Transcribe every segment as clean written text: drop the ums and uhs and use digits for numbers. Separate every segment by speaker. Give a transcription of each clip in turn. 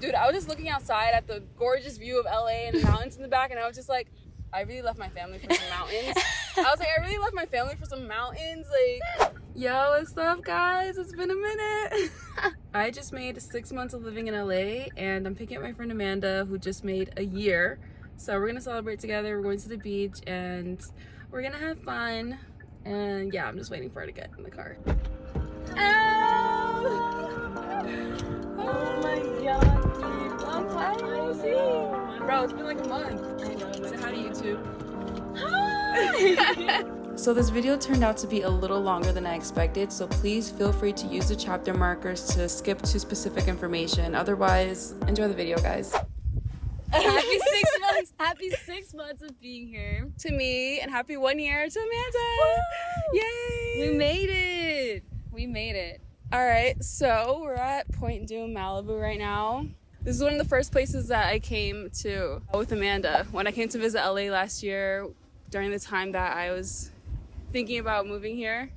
Speaker 1: Dude, I was just looking outside at the gorgeous view of LA and the mountains in the back, and I was just like, I really left my family for some mountains. I was like, I really left my family for some mountains. Like, yo, what's up, guys? It's been a minute. I just made 6 months of living in LA, and I'm picking up my friend Amanda, who just made a year. So we're gonna celebrate together. We're going to the beach, and we're gonna have fun. And yeah, I'm just waiting for her to get in the car. Ow! Oh my god, dude. Long time no see. Bro, it's been like a month. I know. Say hi to YouTube. Hi! So this video turned out to be a little longer than I expected, so please feel free to use the chapter markers to skip to specific information. Otherwise, enjoy the video, guys.
Speaker 2: Happy 6 months. Happy 6 months of being here.
Speaker 1: To me, and happy 1 year to Amanda.
Speaker 2: Woo!
Speaker 1: Yay!
Speaker 2: We made it. We made it.
Speaker 1: All right, so we're at Point Doom, Malibu right now. This is one of the first places that I came to with Amanda. When I came to visit LA last year, during the time that I was thinking about moving here.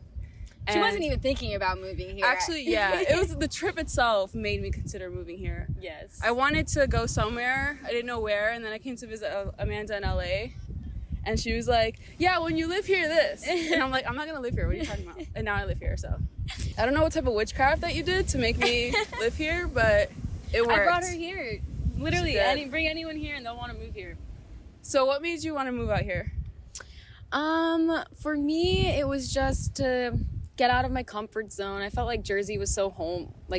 Speaker 2: She wasn't even thinking about moving here.
Speaker 1: Actually, yeah, it was the trip itself made me consider moving here.
Speaker 2: Yes.
Speaker 1: I wanted to go somewhere, I didn't know where, and then I came to visit Amanda in LA. And she was like, yeah, when you live here, this. And I'm like, I'm not gonna live here, what are you talking about? And now I live here, so. I don't know what type of witchcraft that you did to make me live here, but it worked.
Speaker 2: I brought her here. Literally, bring anyone here and they'll want to move here.
Speaker 1: So what made you want to move out here?
Speaker 2: For me, it was just to get out of my comfort zone. I felt like Jersey was so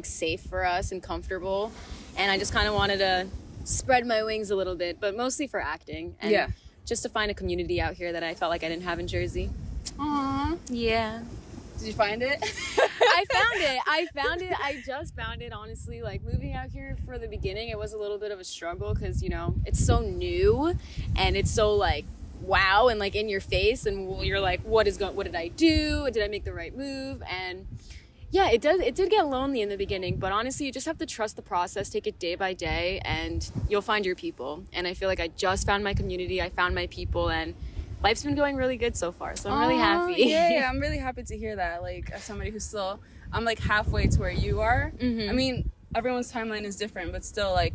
Speaker 2: safe for us and comfortable. And I just kind of wanted to spread my wings a little bit, but mostly for acting. And just to find a community out here that I felt like I didn't have in Jersey.
Speaker 1: Aww.
Speaker 2: Yeah.
Speaker 1: Did you find it?
Speaker 2: I found it. I just found it, honestly. Like, moving out here for the beginning, it was a little bit of a struggle because, you know, it's so new and it's so, like, wow and, like, in your face. And you're like, what did I do? Did I make the right move? And, yeah, it did get lonely in the beginning. But, honestly, you just have to trust the process, take it day by day, and you'll find your people. And I feel like I just found my community. I found my people, and life's been going really good so far, so I'm really happy.
Speaker 1: Yeah, I'm really happy to hear that. Like, as somebody who's still, I'm like halfway to where you are.
Speaker 2: Mm-hmm.
Speaker 1: I mean, everyone's timeline is different, but still, like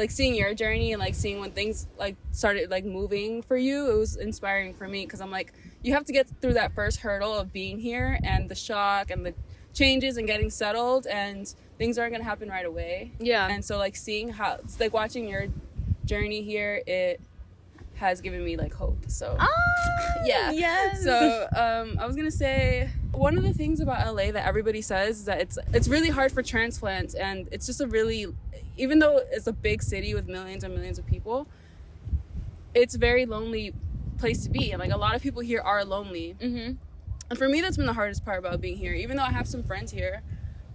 Speaker 1: seeing your journey and like seeing when things like started like moving for you, it was inspiring for me because I'm like, you have to get through that first hurdle of being here and the shock and the changes and getting settled, and things aren't gonna happen right away.
Speaker 2: Yeah.
Speaker 1: And so like seeing how, like watching your journey here, it has given me like hope. So yeah.
Speaker 2: Yes.
Speaker 1: So I was gonna say, one of the things about LA that everybody says is that it's really hard for transplants, and it's just a really, even though it's a big city with millions and millions of people, it's a very lonely place to be, and like a lot of people here are lonely.
Speaker 2: Mm-hmm.
Speaker 1: And for me, that's been the hardest part about being here. Even though I have some friends here,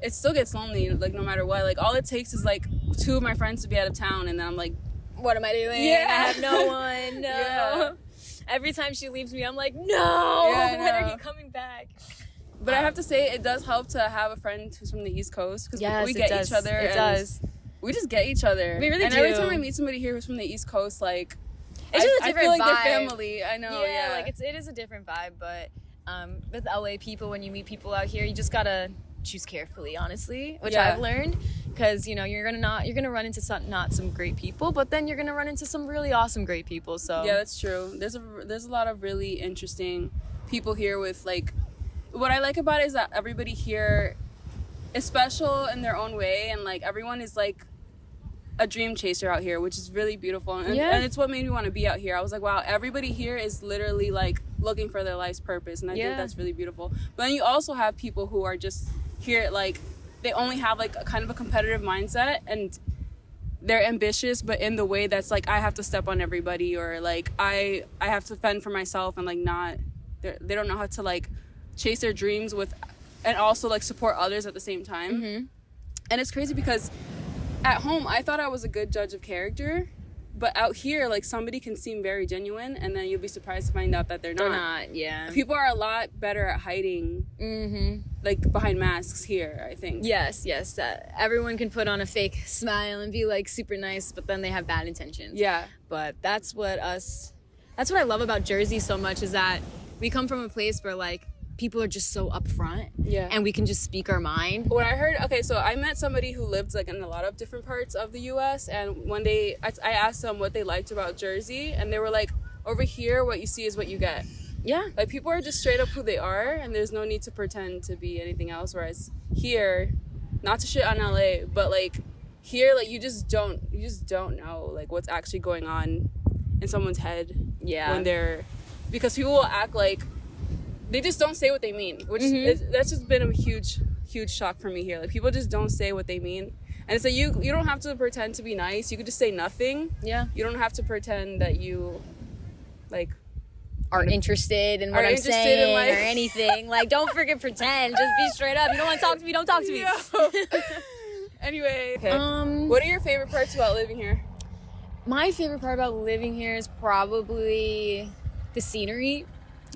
Speaker 1: it still gets lonely, like no matter what. Like all it takes is like 2 of my friends to be out of town, and then I'm like,
Speaker 2: what am I doing?
Speaker 1: Yeah.
Speaker 2: I have no one. No.
Speaker 1: Yeah.
Speaker 2: Every time she leaves me, I'm like, no.
Speaker 1: Yeah,
Speaker 2: when are you coming back?
Speaker 1: But I have to say, it does help to have a friend who's from the East Coast, because we get each other.
Speaker 2: It does.
Speaker 1: We just get each other.
Speaker 2: We really
Speaker 1: and
Speaker 2: do.
Speaker 1: every time I meet somebody here who's from the East Coast, like,
Speaker 2: it's just a
Speaker 1: I
Speaker 2: different
Speaker 1: feel like
Speaker 2: vibe.
Speaker 1: they're family. I know. Yeah,
Speaker 2: like it is a different vibe, but with LA people, when you meet people out here, you just gotta choose carefully, honestly, which I've learned, because you know you're gonna run into some great people, but then you're gonna run into some really awesome great people. So
Speaker 1: yeah, that's true. There's a lot of really interesting people here with like, what I like about it is that everybody here is special in their own way, and like everyone is like a dream chaser out here, which is really beautiful, and it's what made me want to be out here. I was like, wow, everybody here is literally like looking for their life's purpose, and I think that's really beautiful. But then you also have people who are just here, like they only have like a kind of a competitive mindset, and they're ambitious, but in the way that's like, I have to step on everybody, or like I have to fend for myself, and like they don't know how to like chase their dreams with, and also like support others at the same time.
Speaker 2: Mm-hmm.
Speaker 1: And it's crazy because at home I thought I was a good judge of character, but out here like somebody can seem very genuine, and then you'll be surprised to find out that they're not.
Speaker 2: Yeah,
Speaker 1: people are a lot better at hiding like behind masks here, I think.
Speaker 2: Yes, everyone can put on a fake smile and be like super nice, but then they have bad intentions.
Speaker 1: Yeah,
Speaker 2: but that's what I love about Jersey so much, is that we come from a place where like people are just so upfront.
Speaker 1: Yeah.
Speaker 2: And we can just speak our mind.
Speaker 1: What I heard, okay, so I met somebody who lived like in a lot of different parts of the U.S. and one day I asked them what they liked about Jersey, and they were like, over here, what you see is what you get.
Speaker 2: Yeah.
Speaker 1: Like, people are just straight up who they are, and there's no need to pretend to be anything else. Whereas here, not to shit on LA, but like here, like you just don't know like what's actually going on in someone's head.
Speaker 2: Yeah.
Speaker 1: When they're, because people will act like they just don't say what they mean, which is, that's just been a huge shock for me here. Like, people just don't say what they mean, and it's like you don't have to pretend to be nice. You could just say nothing.
Speaker 2: Yeah.
Speaker 1: You don't have to pretend that you like
Speaker 2: are interested in what I'm saying
Speaker 1: in, like,
Speaker 2: or anything. Like, don't freaking pretend. Just be straight up. You don't want to talk to me, don't talk to me.
Speaker 1: Yeah. Anyway, okay. What are your favorite parts about living here?
Speaker 2: My favorite part about living here is probably the scenery.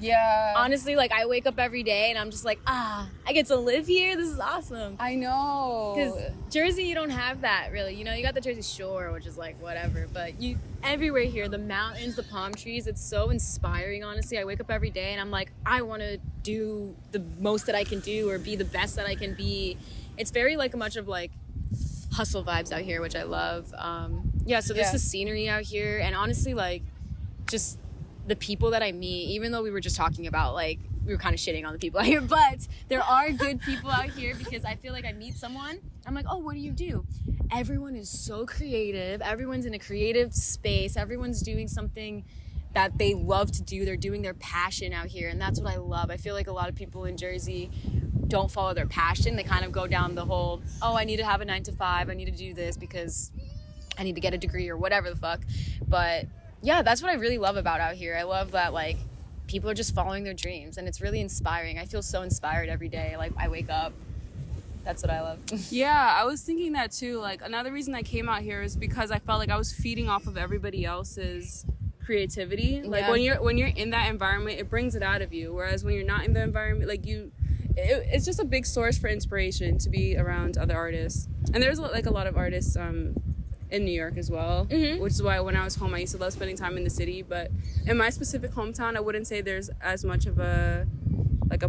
Speaker 1: Yeah.
Speaker 2: Honestly, like, I wake up every day and I'm just like, I get to live here. This is awesome.
Speaker 1: I know.
Speaker 2: Because Jersey, you don't have that, really. You know, you got the Jersey Shore, which is like whatever. But you everywhere here, the mountains, the palm trees, it's so inspiring, honestly. I wake up every day and I'm like, I want to do the most that I can do or be the best that I can be. It's very, like, much of, like, hustle vibes out here, which I love. So there's the scenery out here. And honestly, like, just the people that I meet, even though we were just talking about, like, we were kind of shitting on the people out here, but there are good people out here because I feel like I meet someone, I'm like, oh, what do you do? Everyone is so creative. Everyone's in a creative space. Everyone's doing something that they love to do. They're doing their passion out here, and that's what I love. I feel like a lot of people in Jersey don't follow their passion. They kind of go down the whole, oh, I need to have a 9 to 5. I need to do this because I need to get a degree or whatever the fuck. But yeah, that's what I really love about out here. I love that, like, people are just following their dreams, and it's really inspiring. I feel so inspired every day. Like, I wake up. That's what I love.
Speaker 1: Yeah, I was thinking that too. Like, another reason I came out here is because I felt like I was feeding off of everybody else's creativity. Like, when you're in that environment, it brings it out of you. Whereas when you're not in the environment, like, it's just a big source for inspiration to be around other artists. And there's like a lot of artists in New York as well, which is why when I was home I used to love spending time in the city. But in my specific hometown, I wouldn't say there's as much of a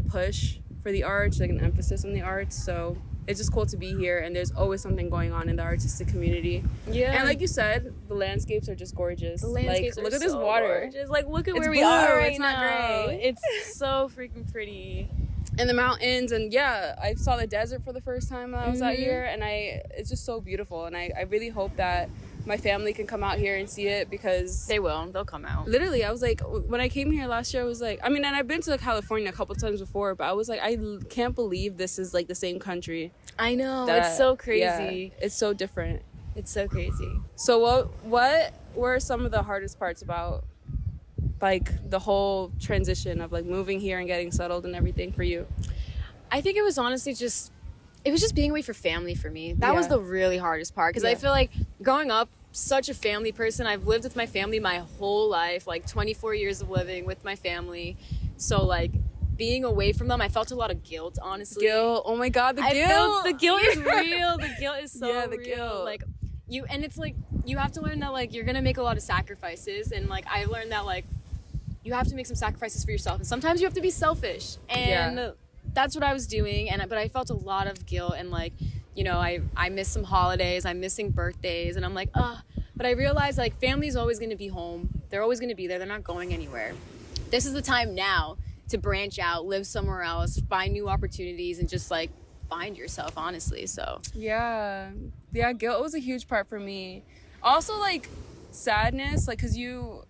Speaker 1: push for the arts, like an emphasis on the arts. So it's just cool to be here, and there's always something going on in the artistic community. Yeah. And like you said, the landscapes are just gorgeous. The landscapes
Speaker 2: are
Speaker 1: look at
Speaker 2: so
Speaker 1: this water.
Speaker 2: Gorgeous. Like, look at
Speaker 1: it's
Speaker 2: where
Speaker 1: blue,
Speaker 2: we are right
Speaker 1: it's
Speaker 2: now.
Speaker 1: Not gray.
Speaker 2: It's so freaking pretty.
Speaker 1: And the mountains, and yeah, I saw the desert for the first time when I was out here, and it's just so beautiful. And I really hope that my family can come out here and see it, because
Speaker 2: they will. They'll come out.
Speaker 1: Literally, I was like, when I came here last year, I was like, I mean, and I've been to California a couple times before, but I was like, I can't believe this is like the same country.
Speaker 2: I know, it's so crazy.
Speaker 1: Yeah, it's so different.
Speaker 2: It's so crazy.
Speaker 1: So what were some of the hardest parts about, like, the whole transition of, like, moving here and getting settled and everything for you?
Speaker 2: I think it was honestly just being away for family for me. That was the really hardest part, because I feel like growing up, such a family person. I've lived with my family my whole life, like 24 years of living with my family. So, like, being away from them, I felt a lot of guilt, honestly.
Speaker 1: Guilt. Oh my God, the guilt.
Speaker 2: The guilt is real. The guilt is so
Speaker 1: the
Speaker 2: real.
Speaker 1: Guilt.
Speaker 2: Like, and it's like, you have to learn that, like, you're gonna make a lot of sacrifices, and, like, I learned that, like, you have to make some sacrifices for yourself, and sometimes you have to be selfish, and that's what I was doing. But I felt a lot of guilt, and, like, you know, I miss some holidays, I'm missing birthdays, and I'm like, but I realized, like, family's always going to be home. They're always going to be there. They're not going anywhere. This is the time now to branch out, live somewhere else, find new opportunities, and just, like, find yourself, honestly. So
Speaker 1: yeah, guilt was a huge part for me. Also, like, sadness, like, because you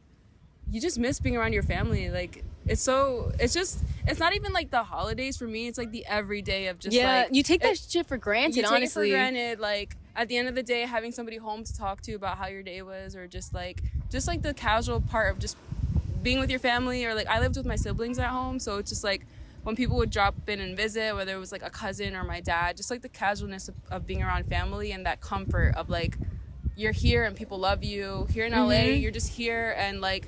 Speaker 1: just miss being around your family. Like, it's not even like the holidays for me. It's like the everyday of just like,
Speaker 2: you take that shit for granted.
Speaker 1: You
Speaker 2: honestly,
Speaker 1: take it for granted. Like, at the end of the day, having somebody home to talk to about how your day was, or just like the casual part of just being with your family. Or, like, I lived with my siblings at home, so it's just like when people would drop in and visit, whether it was like a cousin or my dad, just like the casualness of being around family, and that comfort of, like, you're here and people love you. Here in LA, you're just here, and, like,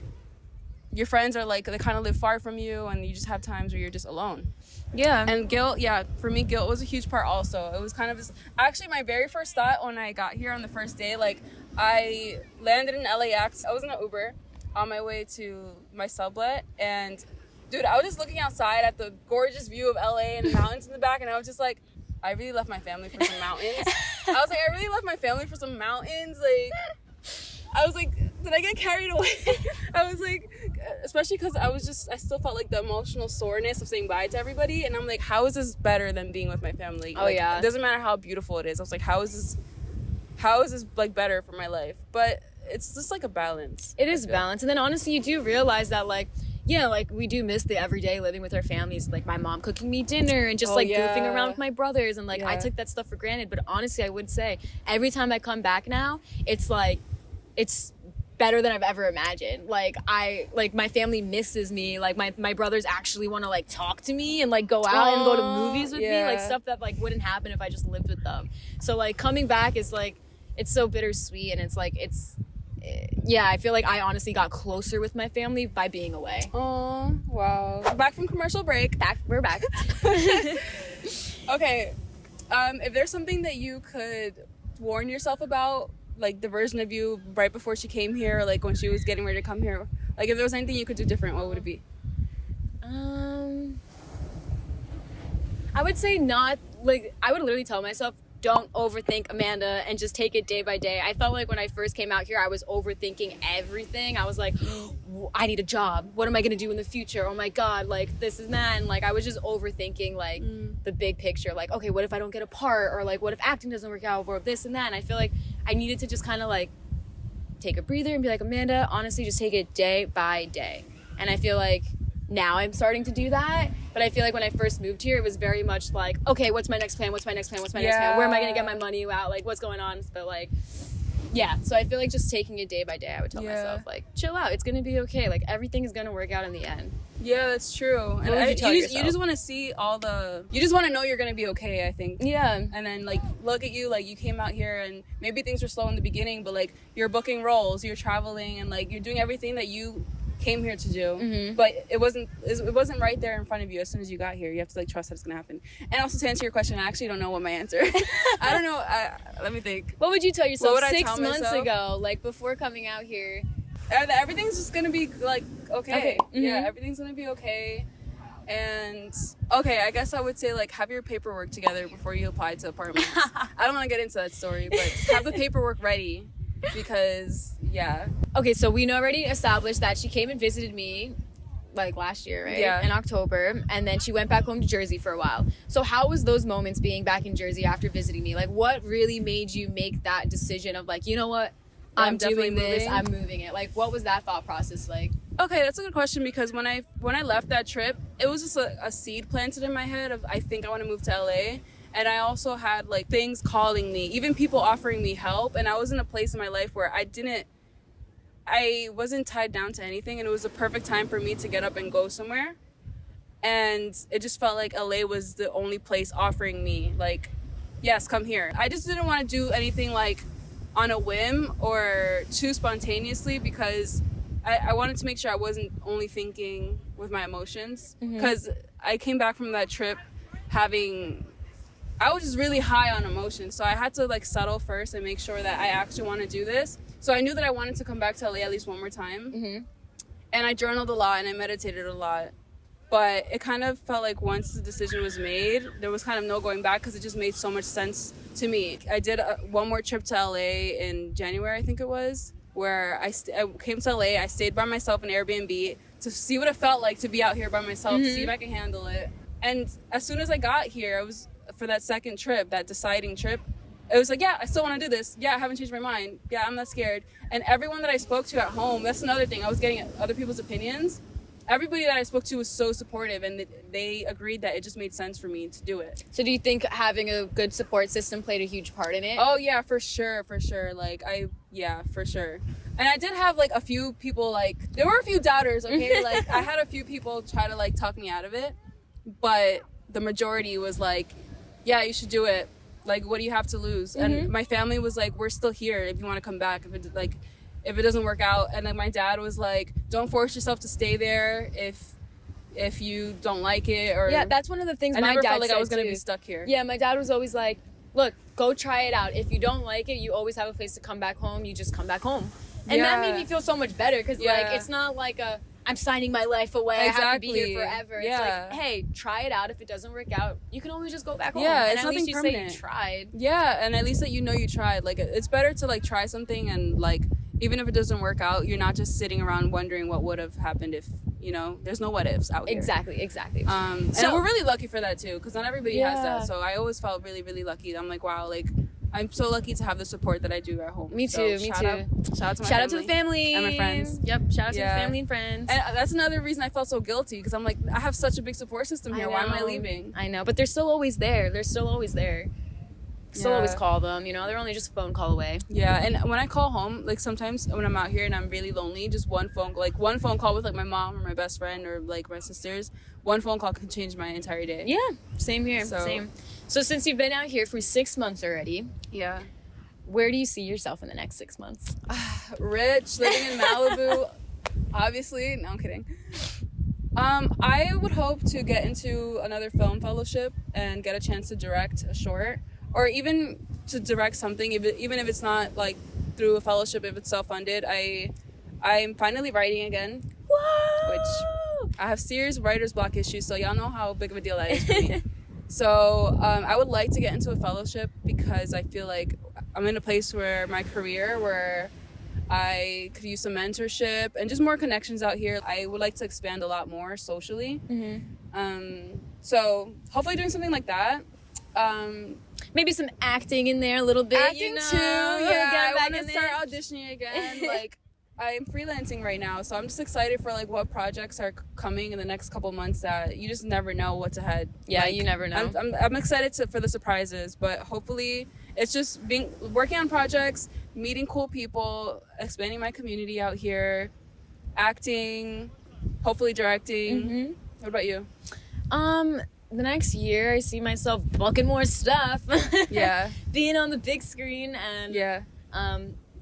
Speaker 1: your friends are, like, they kind of live far from you, and you just have times where you're just alone.
Speaker 2: Yeah.
Speaker 1: And guilt, for me, guilt was a huge part also. It was kind of actually my very first thought when I got here on the first day. Like, I landed in LAX. I was in an Uber on my way to my sublet, and Dude, I was just looking outside at the gorgeous view of LA and the mountains in the back, and I was just like, I really left my family for some mountains. I was like, I really left my family for some mountains. Like, I was like, did I get carried away? I was like, especially because I still felt like the emotional soreness of saying bye to everybody. And I'm like, how is this better than being with my family?
Speaker 2: Oh,
Speaker 1: like,
Speaker 2: yeah.
Speaker 1: It doesn't matter how beautiful it is. I was like, how is this like better for my life? But it's just like a balance.
Speaker 2: It is balance. And then honestly, you do realize that like, yeah, like we do miss the everyday living with our families, like my mom cooking me dinner and just goofing around with my brothers, and like I took that stuff for granted. But honestly, I would say every time I come back now, it's like it's better than I've ever imagined. Like my family misses me. Like my brothers actually want to like talk to me and like go out and go to movies with me, like stuff that like wouldn't happen if I just lived with them. So like coming back is like, it's so bittersweet, and it's like yeah, I feel like I honestly got closer with my family by being away.
Speaker 1: Oh, wow. Back from commercial break.
Speaker 2: We're back.
Speaker 1: Okay. If there's something that you could warn yourself about, like the version of you right before she came here, like when she was getting ready to come here, like if there was anything you could do different, what would it be?
Speaker 2: I would say not, like, I would literally tell myself, don't overthink, Amanda, and just take it day by day. I felt like when I first came out here, I was overthinking everything. I was like, I need a job. What am I going to do in the future? Oh my God, like this and that. And like, I was just overthinking like the big picture. Like, okay, what if I don't get a part? Or like, what if acting doesn't work out? Or this and that. And I feel like I needed to just kind of like take a breather and be like, Amanda, honestly, just take it day by day. And I feel like now I'm starting to do that. But I feel like when I first moved here, it was very much like, okay, what's my next plan? What's my next plan? What's my next plan? Where am I going to get my money out? Like, what's going on? But like, yeah. So I feel like just taking it day by day, I would tell myself, like, chill out. It's going to be okay. Like, everything is going to work out in the end.
Speaker 1: Yeah, that's true.
Speaker 2: What would you tell yourself?
Speaker 1: You just want to see you just want to know you're going to be okay, I think.
Speaker 2: Yeah.
Speaker 1: And then, like, look at you, like, you came out here and maybe things were slow in the beginning, but, like, you're booking roles, you're traveling, and, like, you're doing everything that you came here to do, but it wasn't right there in front of you as soon as you got here. You have to like trust that it's gonna happen. And also to answer your question, I actually don't know what my answer. I don't know. Let me think.
Speaker 2: What would you tell yourself
Speaker 1: What would I
Speaker 2: 6
Speaker 1: tell
Speaker 2: months
Speaker 1: myself?
Speaker 2: ago, like before coming out here?
Speaker 1: Everything's just gonna be like okay. Yeah,
Speaker 2: Mhm.
Speaker 1: everything's gonna be okay. And okay, I guess I would say like have your paperwork together before you apply to apartments. I don't want to get into that story, but just have the paperwork ready because yeah.
Speaker 2: Okay, so we already established that she came and visited me like last year, right?
Speaker 1: Yeah.
Speaker 2: In October, and then she went back home to Jersey for a while. So how was those moments being back in Jersey after visiting me? Like what really made you make that decision of like, you know what? I'm doing this, I'm moving it. Like what was that thought process like?
Speaker 1: Okay, that's a good question because when I left that trip, it was just a seed planted in my head of I think I want to move to LA. And I also had like things calling me, even people offering me help. And I was in a place in my life where I wasn't tied down to anything, and it was the perfect time for me to get up and go somewhere. And it just felt like LA was the only place offering me like, yes, come here. I just didn't want to do anything like on a whim or too spontaneously because I wanted to make sure I wasn't only thinking with my emotions. Because I came back from that trip I was just really high on emotions, so I had to like settle first and make sure that I actually want to do this. So I knew that I wanted to come back to LA at least one more time. And I journaled a lot and I meditated a lot. But it kind of felt like once the decision was made, there was kind of no going back because it just made so much sense to me. I did one more trip to LA in January, I think it was, where I came to LA, I stayed by myself in Airbnb to see what it felt like to be out here by myself, to see if I can handle it. And as soon as I got here, I was for that second trip, that deciding trip, it was like, yeah, I still want to do this. Yeah, I haven't changed my mind. Yeah, I'm not scared. And everyone that I spoke to at home, that's another thing. I was getting other people's opinions. Everybody that I spoke to was so supportive, and they agreed that it just made sense for me to do it.
Speaker 2: So do you think having a good support system played a huge part in it?
Speaker 1: Oh, yeah, for sure. Like, for sure. And I did have, like, a few people, like, there were a few doubters, okay? Like, I had a few people try to, like, talk me out of it. But the majority was like, yeah, you should do it. Like, what do you have to lose? And my family was like, we're still here if you want to come back. If it doesn't work out. And then my dad was like, don't force yourself to stay there if you don't like it. Or
Speaker 2: yeah, that's one of the things my
Speaker 1: never
Speaker 2: dad
Speaker 1: felt like
Speaker 2: said
Speaker 1: I was going to
Speaker 2: too.
Speaker 1: be stuck here.
Speaker 2: Yeah, my dad was always like, look, go try it out. If you don't like it, you always have a place to come back home. You just come back home. And that made me feel so much better because, like, it's not like I'm signing my life away.
Speaker 1: Exactly.
Speaker 2: I have to be here forever.
Speaker 1: Yeah.
Speaker 2: It's like, hey, try it out. If it doesn't work out, you can always just go back home.
Speaker 1: Yeah,
Speaker 2: and
Speaker 1: it's
Speaker 2: at
Speaker 1: nothing
Speaker 2: least you
Speaker 1: permanent.
Speaker 2: say you tried.
Speaker 1: Yeah, and at least that you know you tried. Like, it's better to like try something, and like even if it doesn't work out, you're not just sitting around wondering what would have happened if, you know, there's no what ifs out here.
Speaker 2: Exactly.
Speaker 1: And
Speaker 2: So-
Speaker 1: we're really lucky for that too, because not everybody has
Speaker 2: Yeah.
Speaker 1: that. So I always felt really, really lucky. I'm like, wow, like I'm so lucky to have the support that I do at home.
Speaker 2: Me too.
Speaker 1: So
Speaker 2: me
Speaker 1: shout
Speaker 2: too.
Speaker 1: Out, shout out to my
Speaker 2: Shout
Speaker 1: family.
Speaker 2: out to the family
Speaker 1: and my friends.
Speaker 2: Yep. Shout out to
Speaker 1: Yeah.
Speaker 2: the family and friends.
Speaker 1: And that's another reason I felt so guilty, because I'm like, I have such a big support system here. Why am I leaving?
Speaker 2: I know, but they're still always there. Still always
Speaker 1: Yeah.
Speaker 2: always call them. You know, they're only just a phone call away.
Speaker 1: Yeah, and when I call home, like sometimes when I'm out here and I'm really lonely, just one phone call with like my mom or my best friend or like my sisters, one phone call can change my entire day.
Speaker 2: Yeah, same here.
Speaker 1: So-
Speaker 2: Same. So since you've been out here for 6 months already,
Speaker 1: Yeah.
Speaker 2: where do you see yourself in the next 6 months?
Speaker 1: Rich, living in Malibu, obviously. No, I'm kidding. I would hope to get into another film fellowship and get a chance to direct a short, or even to direct something, even if it's not like through a fellowship, if it's self-funded. I'm finally writing again,
Speaker 2: Whoa!
Speaker 1: which I have serious writer's block issues, so y'all know how big of a deal that is for me. So I would like to get into a fellowship because I feel like I'm in a place where my career, where I could use some mentorship and just more connections out here. I would like to expand a lot more socially. So hopefully doing something like that.
Speaker 2: Maybe some acting in there a little bit.
Speaker 1: Acting
Speaker 2: you know?
Speaker 1: too, yeah.
Speaker 2: Get
Speaker 1: I
Speaker 2: back
Speaker 1: want
Speaker 2: in
Speaker 1: to start
Speaker 2: there.
Speaker 1: auditioning again. Like, I'm freelancing right now, so I'm just excited for like what projects are coming in the next couple months that you just never know what's ahead.
Speaker 2: Yeah,
Speaker 1: Like,
Speaker 2: you never know.
Speaker 1: I'm excited for the surprises, but hopefully it's just working on projects, meeting cool people, expanding my community out here, acting, hopefully directing. What about you?
Speaker 2: The next year, I see myself booking more stuff.
Speaker 1: Yeah.
Speaker 2: Being on the big screen and
Speaker 1: Yeah.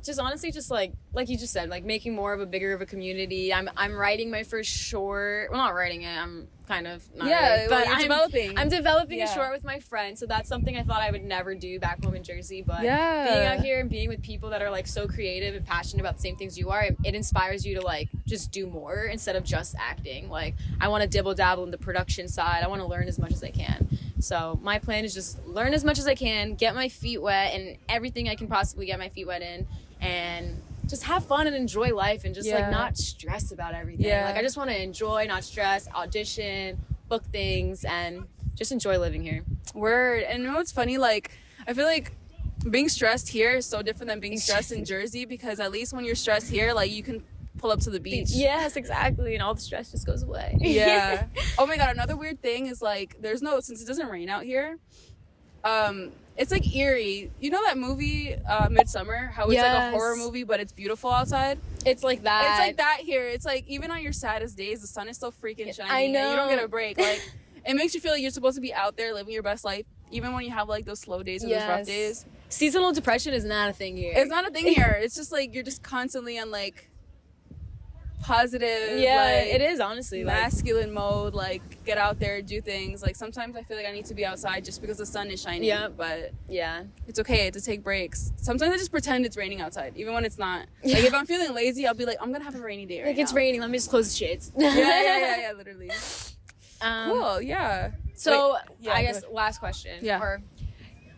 Speaker 2: just honestly, just like you just said, like making more of a bigger of a community. I'm writing my first short. Well, not writing it. I'm kind of not really, but
Speaker 1: you're developing.
Speaker 2: I'm developing
Speaker 1: Yeah.
Speaker 2: a short with my friend. So that's something I thought I would never do back home in Jersey. But
Speaker 1: Yeah.
Speaker 2: being out here and being with people that are like so creative and passionate about the same things you are, it inspires you to like just do more instead of just acting. Like I want to dibble dabble in the production side. I want to learn as much as I can. So my plan is just learn as much as I can, get my feet wet and everything I can possibly get my feet wet in, and just have fun and enjoy life and just like not stress about everything.
Speaker 1: Yeah.
Speaker 2: Like I just want to enjoy, not stress, audition, book things, and just enjoy living here.
Speaker 1: Word. And you know what's funny? Like, I feel like being stressed here is so different than being stressed in Jersey, because at least when you're stressed here, like you can pull up to the beach.
Speaker 2: Yes, exactly. And all the stress just goes away.
Speaker 1: Yeah. Oh my God. Another weird thing is like, since it doesn't rain out here, it's like eerie. You know that movie, Midsummer? How it's like a
Speaker 2: Yes.
Speaker 1: horror movie, but it's beautiful outside?
Speaker 2: It's like that.
Speaker 1: It's like that here. It's like, even on your saddest days, the sun is still freaking shining.
Speaker 2: I know.
Speaker 1: And you don't get a break. Like, it makes you feel like you're supposed to be out there living your best life, even when you have like those slow days or those rough days.
Speaker 2: Seasonal depression is not a thing here.
Speaker 1: It's not a thing here. It's just like you're just constantly on like positive,
Speaker 2: Yeah,
Speaker 1: like,
Speaker 2: it is honestly. Like,
Speaker 1: masculine mode. Like, get out there, do things. Like, sometimes I feel like I need to be outside just because the sun is shining.
Speaker 2: Yeah.
Speaker 1: But
Speaker 2: yeah.
Speaker 1: it's okay to take breaks. Sometimes I just pretend it's raining outside, even when it's not. Like, if I'm feeling lazy, I'll be like, I'm gonna have a rainy day right
Speaker 2: Like it's
Speaker 1: now.
Speaker 2: raining. Let me just close the shades.
Speaker 1: Yeah, literally. Cool, yeah.
Speaker 2: So
Speaker 1: Wait, yeah,
Speaker 2: I
Speaker 1: go
Speaker 2: guess
Speaker 1: ahead.
Speaker 2: last question.
Speaker 1: Yeah.
Speaker 2: Or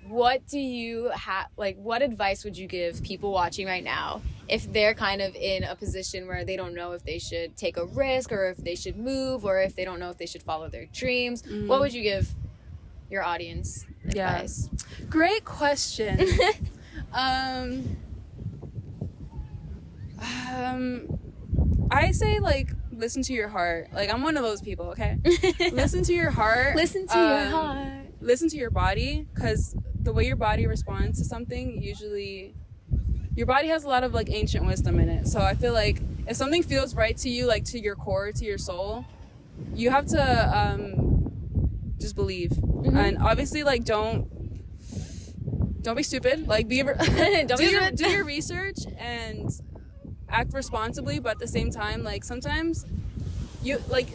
Speaker 2: what do you have? Like, what advice would you give people watching right now if they're kind of in a position where they don't know if they should take a risk or if they should move or if they don't know if they should follow their dreams? What would you give your audience advice?
Speaker 1: Great question. I say, like, listen to your heart. Like, I'm one of those people, okay? Listen to your heart.
Speaker 2: Listen to your heart.
Speaker 1: Listen to your body, because the way your body responds to something, usually your body has a lot of like ancient wisdom in it. So I feel like if something feels right to you, like to your core, to your soul, you have to just believe. And obviously, like, don't be stupid. Like, do your research and act responsibly, but at the same time, like, sometimes you, like,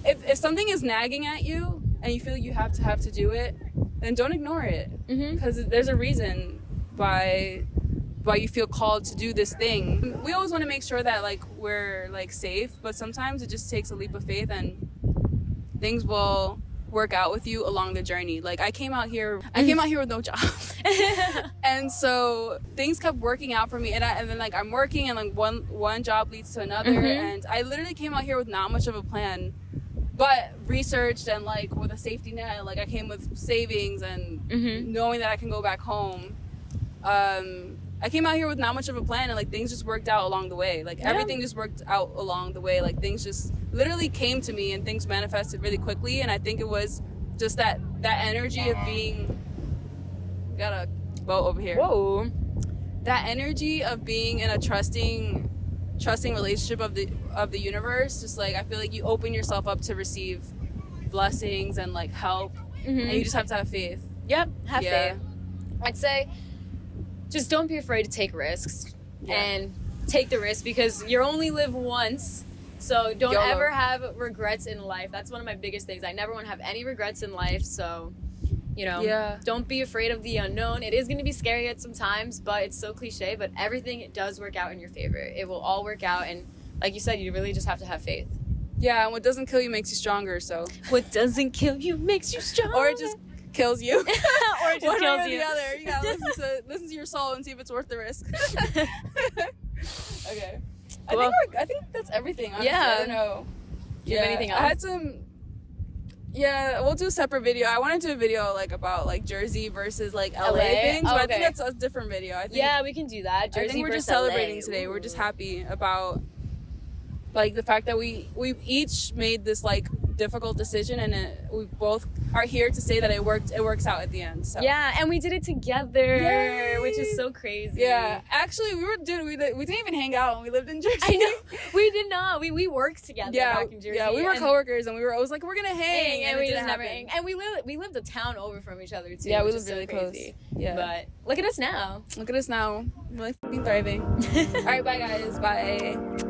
Speaker 1: if something is nagging at you and you feel you have to do it, then don't ignore it, because there's a reason why you feel called to do this thing. We always want to make sure that like we're like safe, but sometimes it just takes a leap of faith and things will work out with you along the journey. Like I came out here with no job. And so things kept working out for me, and then like I'm working, and like one job leads to another, and I literally came out here with not much of a plan, but researched and like with a safety net. Like I came with savings and knowing that I can go back home. I came out here with not much of a plan, and like things just worked out along the way. Like everything just worked out along the way. Like things just literally came to me, and things manifested really quickly. And I think it was just that energy of being, got a boat over here.
Speaker 2: Whoa.
Speaker 1: That energy of being in a trusting relationship of the universe. Just like I feel like you open yourself up to receive blessings and like help, and you just have to have faith.
Speaker 2: Yep, have faith. I'd say just don't be afraid to take risks and take the risk, because you only live once. So don't
Speaker 1: YOLO.
Speaker 2: ever have regrets in life. That's one of my biggest things. I never want to have any regrets in life. So, you know, don't be afraid of the unknown. It is going to be scary at some times, but it's so cliche, but everything does work out in your favor. It will all work out. And like you said, you really just have to have faith.
Speaker 1: Yeah, and what doesn't kill you makes you stronger. So
Speaker 2: what doesn't kill you makes you stronger.
Speaker 1: Or it just kills you.
Speaker 2: Or it just kills you.
Speaker 1: The other. You gotta listen to your soul and see if it's worth the risk. Okay.
Speaker 2: Well,
Speaker 1: I think that's everything. Honestly.
Speaker 2: Yeah.
Speaker 1: I don't know.
Speaker 2: Do you have anything else?
Speaker 1: I had some. Yeah, we'll do a separate video. I want to do a video like about like Jersey versus like LA things, but I think that's a different video. I think,
Speaker 2: we can do that. Jersey
Speaker 1: I think we're just
Speaker 2: versus
Speaker 1: celebrating
Speaker 2: LA.
Speaker 1: today.
Speaker 2: Ooh.
Speaker 1: We're just happy about like the fact that we each made this like difficult decision, and we both are here to say that it works out at the end. So
Speaker 2: yeah, and we did it together.
Speaker 1: Yay!
Speaker 2: Which is so crazy.
Speaker 1: Yeah, actually we didn't even hang out when we lived in Jersey.
Speaker 2: I know, we did not. We worked together back in Jersey.
Speaker 1: Yeah, we were coworkers, and we were always like, we're gonna hang,
Speaker 2: and we just never
Speaker 1: happen.
Speaker 2: hang. And we lived a town over from each other too.
Speaker 1: Yeah, we
Speaker 2: which
Speaker 1: lived
Speaker 2: is
Speaker 1: really
Speaker 2: so crazy.
Speaker 1: close. Yeah,
Speaker 2: but look at us now.
Speaker 1: Look at us now, we're like fucking thriving. All right, bye guys, bye.